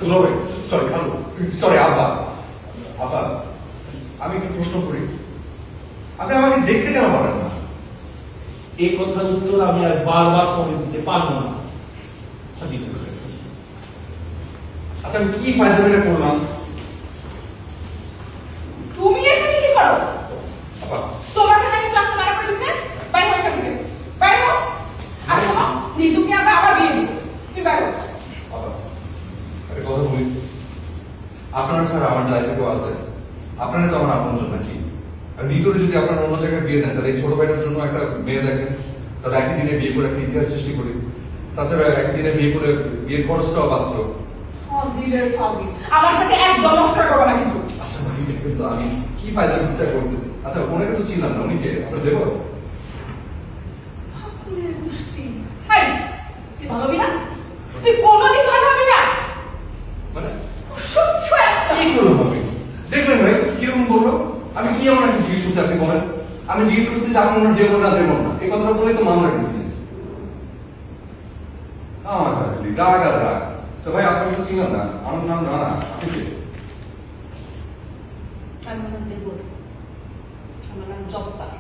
দুলাভাই, সরি খালু, সরি আব্বা। আব্বা, আমি একটু প্রশ্ন করি, আপনি আমাকে দেখতে কেন পারেন না? এই কথার উত্তর আমি আর বারবার করে দিতে পারবো না। আচ্ছা আমি কি ফাইজলামিটা করলাম? তুমি এখানে কি করো? আব্বা, তোমার কাছে আমি ক্লাস মারা করে দিছে, বাইরে হয়ে গেছে। বাইরে হও। আর শোনো, নিতুকে আমরা আবার বিয়ে দিই। তুই বাইরে হও। আব্বা, একটা কথা বলি, আপনারা ছাড়া আমার লাইফে কেউ আছে? আপনারা তো আমার আপনজন নাকি? আর নিতরে যদি আপনারা অন্য জায়গায় বিয়ে দেন, তাহলে এই ছোট ভাইটার জন্য একটা মেয়ে দেখেন, তাহলে একই দিনে বিয়ে করে একটা ইতিহাস সৃষ্টি করি। তাছাড়া একই দিনে বিয়ে করে বিয়ের খরচটাও বাঁচলো। ফাজিলের ফাজিল। আমার সাথে একদম নষ্টা করবে না কিন্তু। আচ্ছা ভাই, দেখবেন তো আমি কি ফায়দা করতে করতেছি। আচ্ছা ওনাকে তো চিনলাম না, উনি কে? আপনার দেবো? ফাকুলের গোষ্ঠী। হাই, তুই ভালো হবি না? তুই কোনোদিন ভালো হবি না। মানে সহ্য একটা। কি করলাম আমি? দেখলেন ভাই কিরকম বললো? আমি কি এমন একটা জিজ্ঞেস করছি, আপনি বলেন? আমি জিজ্ঞেস করছি যে আপনি ওনার দেবো না দেবো না, এই কথাটা বলেই তো মামলা ডিসমিস। আমার রাগ আর রাগ। তো ভাই আপনার তো চিনলাম না, আমার নাম রানা। আপনি কে? আমার নাম দেব না। আমার নাম জব্বার।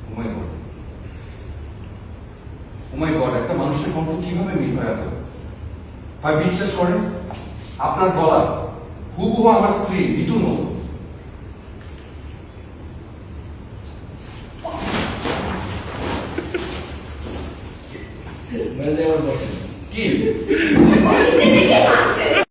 ও মাই গড, ও মাই গড, একটা মানুষের কণ্ঠ কিভাবে মিল হয় এত? ভাই বিশ্বাস করেন, আপনার গলা হুবহু আমার স্ত্রী নিতুর মতো। মেলে আমার বসে কি? দেখে